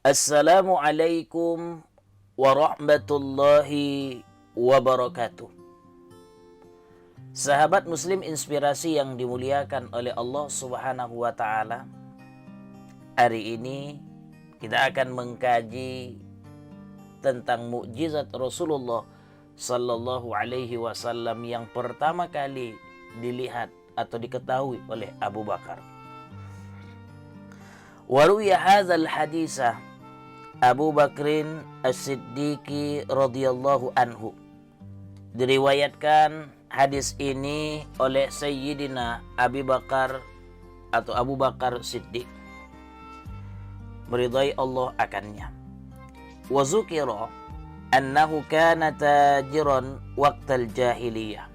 Assalamualaikum warahmatullahi wabarakatuh. Sahabat Muslim Inspirasi yang dimuliakan oleh Allah Subhanahu wa Ta'ala, hari ini kita akan mengkaji tentang mukjizat Rasulullah Sallallahu Alaihi Wasallam yang pertama kali dilihat atau diketahui oleh Abu Bakar. Waruya hadzal hadisah Abu Bakrin As-Siddiqi radhiyallahu anhu. Diriwayatkan hadis ini oleh Sayyidina Abi Bakar atau Abu Bakar Siddiq, meridai Allah akannya. Wa zukira annahu kana tajiran waqtal jahiliyah.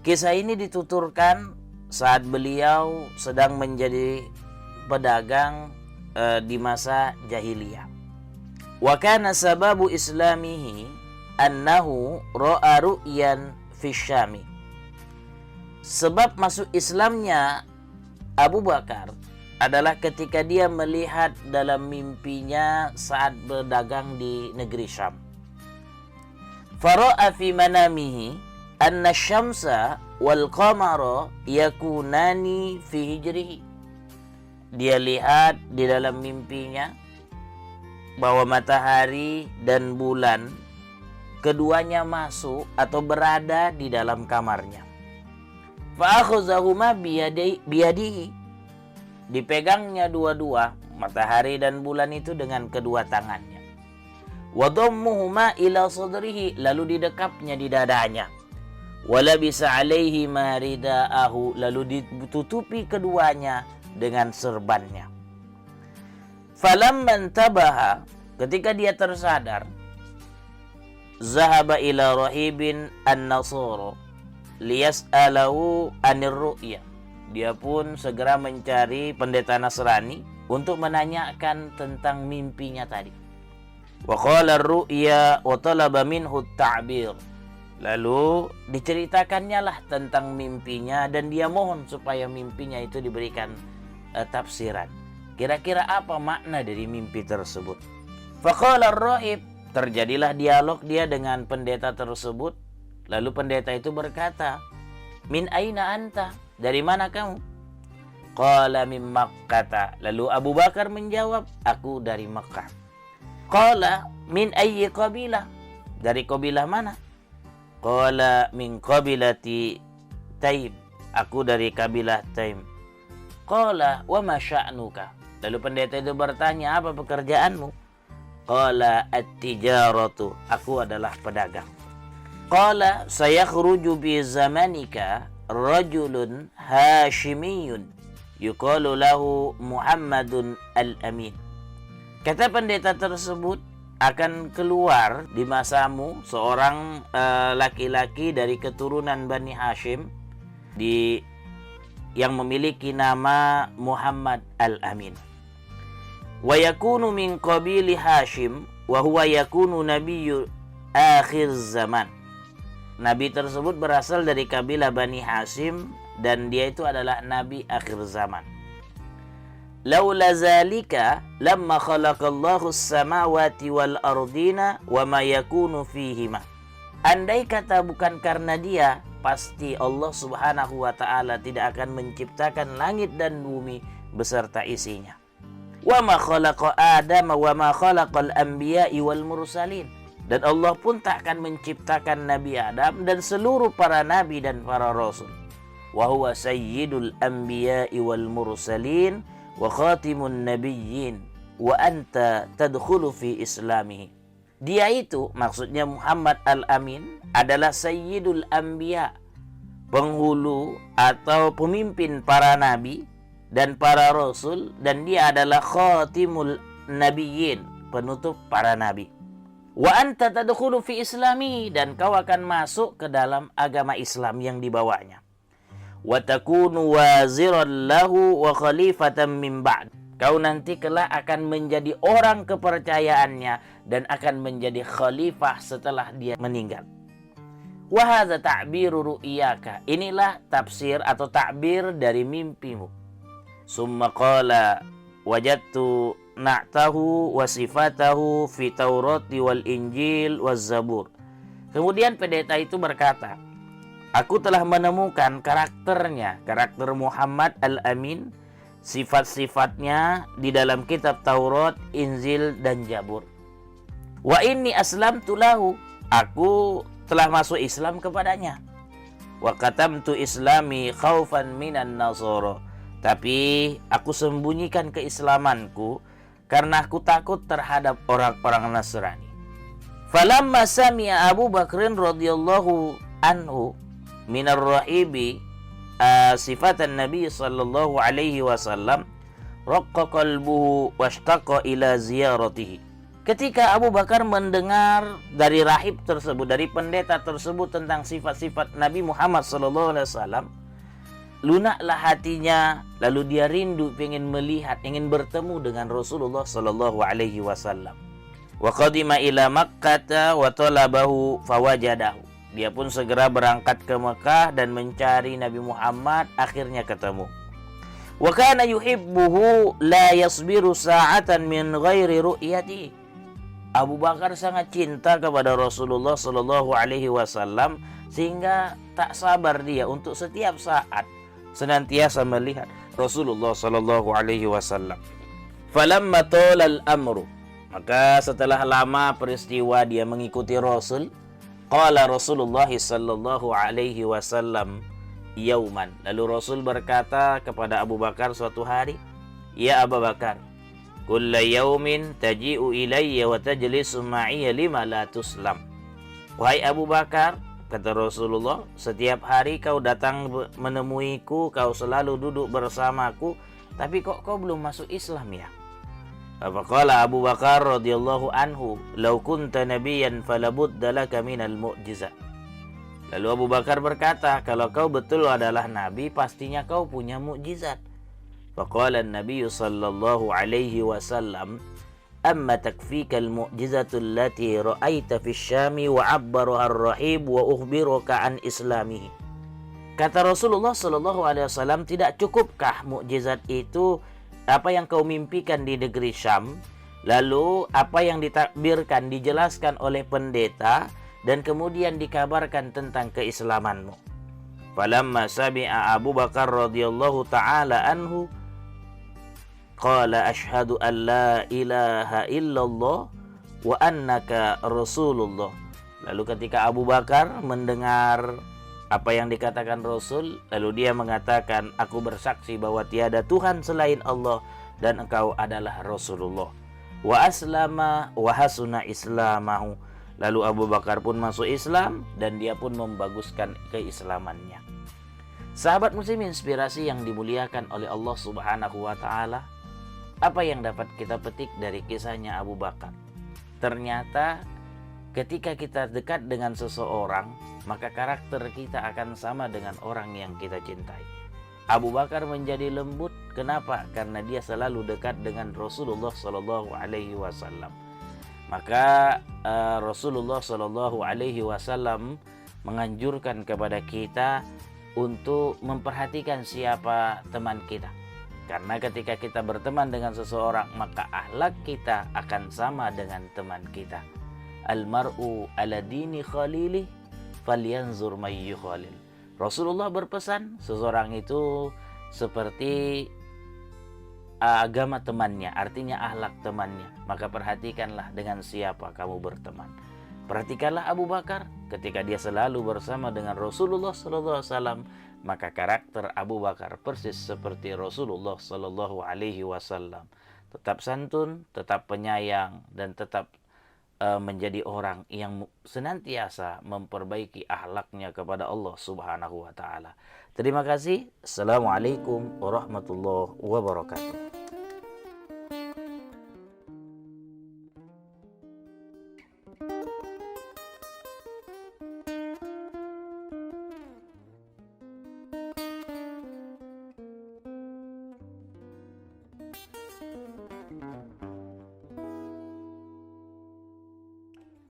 Kisah ini dituturkan saat beliau sedang menjadi pedagang di masa jahiliyah. Wa kana sababu islamihi annahu ra'a ru'yan fi Syami. Sebab masuk Islamnya Abu Bakar adalah ketika dia melihat dalam mimpinya saat berdagang di negeri Syam. Fara'a fi manamihi anna syamsa wal qamara yakunani fi hijrihi. Dia lihat di dalam mimpinya bahwa matahari dan bulan keduanya masuk atau berada di dalam kamarnya. Fa'akhuzahuma biyadihi. Dipegangnya dua-dua, matahari dan bulan itu dengan kedua tangannya. Wa dhammuhuma ila sadrihi, lalu didekapnya di dadanya. Walabisa alaihi ma ridaahu, lalu ditutupi keduanya dengan serbannya. Falamman tabaha, ketika dia tersadar, zahaba ila rahibin an-nasara liyas'alahu anir ru'ya. Dia pun segera mencari pendeta Nasrani untuk menanyakan tentang mimpinya tadi. Wa qala ar-ru'ya wa talaba minhu at-ta'bir. Lalu diceritakannya lah tentang mimpinya dan dia mohon supaya mimpinya itu diberikan tafsiran. Kira-kira apa makna dari mimpi tersebut? Faqala ar-rahib, terjadilah dialog dia dengan pendeta tersebut. Lalu pendeta itu berkata, "Min aina anta?" Dari mana kamu? Qala min Makkah. Lalu Abu Bakar menjawab, "Aku dari Makkah." Qala min ayyi qabilah? Dari kabilah mana? Qala min qabilati Taim. Aku dari kabilah Taim. Qala wa ma sya'nuka? Lalu pendeta itu bertanya, apa pekerjaanmu? Qala at-tijaratu. Aku adalah pedagang. Qala sayakhruju bi zamanika rajulun hashimiyun yuqalu lahu Muhammadun al-Amin. Kata pendeta tersebut, akan keluar di masamu seorang laki-laki dari keturunan Bani Hashim yang memiliki nama Muhammad al-Amin. Wa yakunu min qabili Hashim wa huwa yakunu nabiyyu akhir zaman. Nabi tersebut berasal dari kabilah Bani Hashim dan dia itu adalah nabi akhir zaman. Laula zalika lamma khalaqallahu as-samawati wal ardina wa ma yakunu fihima. Andai kata bukan karena dia, pasti Allah Subhanahu wa Ta'ala tidak akan menciptakan langit dan bumi beserta isinya. Wa ma khalaqa Adam wa ma khalaqal anbiya'i wal mursalin. Dan Allah pun tak akan menciptakan Nabi Adam dan seluruh para nabi dan para rasul. Wa huwa sayyidul anbiya'i wal mursalin wa khatimun nabiyyin wa anta tadkhulu fi islamihi. Dia itu, maksudnya Muhammad al-Amin, adalah sayyidul anbiya, penghulu atau pemimpin para nabi dan para rasul, dan dia adalah khatimul nabiyyin, penutup para nabi. Wa anta tadkhulu fi islami, dan kau akan masuk ke dalam agama Islam yang dibawanya. Wa takunu waziran lahu wa khalifatan min ba'd. Kau nanti kelak akan menjadi orang kepercayaannya dan akan menjadi khalifah setelah dia meninggal. Wa hadza ta'biru ru'yaka. Inilah tafsir atau takbir dari mimpimu. Summa qala wajadtu na'tahu wa sifatahu fi Taurati wal Injil waz Zabur. Kemudian pendeta itu berkata, aku telah menemukan karakternya, karakter Muhammad Al-Amin, sifat-sifatnya di dalam kitab Taurat, Injil, dan Zabur. Wa inni aslamtu lahu, aku telah masuk Islam kepadanya. Wa katamtu islami khaufan minan nasara, tapi aku sembunyikan keislamanku karena aku takut terhadap orang-orang Nasrani. Falamma sami'a Abu Bakrin radhiyallahu anhu minar rahibi sifatan Nabi sallallahu alaihi wasallam raqqa qalbuhu washtaqa ila ziyaratihi. Ketika Abu Bakar mendengar dari rahib tersebut, dari pendeta tersebut tentang sifat-sifat Nabi Muhammad sallallahu alaihi wasallam, lunaklah hatinya, lalu dia rindu ingin melihat, ingin bertemu dengan Rasulullah sallallahu alaihi wasallam. Wa qadima ila Makkah wa talabahu fawajadahu. Dia pun segera berangkat ke Mekah dan mencari Nabi Muhammad, akhirnya ketemu. Wa kana yuhibbuhu la yasbiru sa'atan min ghairi ru'yati. Abu Bakar sangat cinta kepada Rasulullah sallallahu alaihi wasallam sehingga tak sabar dia untuk setiap saat senantiasa melihat Rasulullah sallallahu alaihi wasallam. Falamma talal amru, maka setelah lama peristiwa dia mengikuti Rasul, qala Rasulullah sallallahu alaihi wasallam yauman, lalu Rasul berkata kepada Abu Bakar suatu hari, ya Abu Bakar, kulla yaumin taji'u ilayya wa tajlisu ma'iyya lima la tuslam. Wahai Abu Bakar, kata Rasulullah, setiap hari kau datang menemuiku, kau selalu duduk bersamaku, tapi kok kau belum masuk Islam ya? Faqala Abu Bakar radhiyallahu anhu, "Law kunta nabiyyan falabudda laka minal mu'jizat." Lalu Abu Bakar berkata, kalau kau betul adalah nabi, pastinya kau punya mukjizat. Faqala an-nabiy sallallahu alaihi wasallam, "Amma takfika al-mu'jizatu allati ra'aita fi asy-Syami wa 'abbaraha ar-rahib wa ukhbiruka an islamihi." Kata Rasulullah sallallahu alaihi wasallam, tidak cukupkah mukjizat itu apa yang kau mimpikan di negeri Syam, lalu apa yang ditakbirkan, dijelaskan oleh pendeta, dan kemudian dikabarkan tentang keislamanmu. Falamma sami'a Abu Bakar radhiyallahu ta'ala anhu qala asyhadu an la ilaha illallah wa annaka rasulullah. Lalu ketika Abu Bakar mendengar apa yang dikatakan Rasul, lalu dia mengatakan, aku bersaksi bahwa tiada Tuhan selain Allah dan engkau adalah Rasulullah. Wa aslama wa hasuna islamahu. Lalu Abu Bakar pun masuk Islam dan dia pun membaguskan keislamannya. Sahabat muslim inspirasi yang dimuliakan oleh Allah Subhanahu wa taala, apa yang dapat kita petik dari kisahnya Abu Bakar? Ternyata ketika kita dekat dengan seseorang, maka karakter kita akan sama dengan orang yang kita cintai. Abu Bakar menjadi lembut, kenapa? Karena dia selalu dekat dengan Rasulullah sallallahu alaihi wasallam. Maka Rasulullah sallallahu alaihi wasallam menganjurkan kepada kita untuk memperhatikan siapa teman kita. Karena ketika kita berteman dengan seseorang, maka akhlak kita akan sama dengan teman kita. Al-mar'u ala dini khalili falyanzur may yukhalil. Rasulullah berpesan, seseorang itu seperti agama temannya, artinya akhlak temannya. Maka perhatikanlah dengan siapa kamu berteman. Perhatikanlah Abu Bakar, ketika dia selalu bersama dengan Rasulullah sallallahu alaihi wasallam, maka karakter Abu Bakar persis seperti Rasulullah sallallahu alaihi wasallam. Tetap santun, tetap penyayang, dan tetap menjadi orang yang senantiasa memperbaiki akhlaknya kepada Allah Subhanahu wa taala. Terima kasih. Assalamualaikum warahmatullahi wabarakatuh.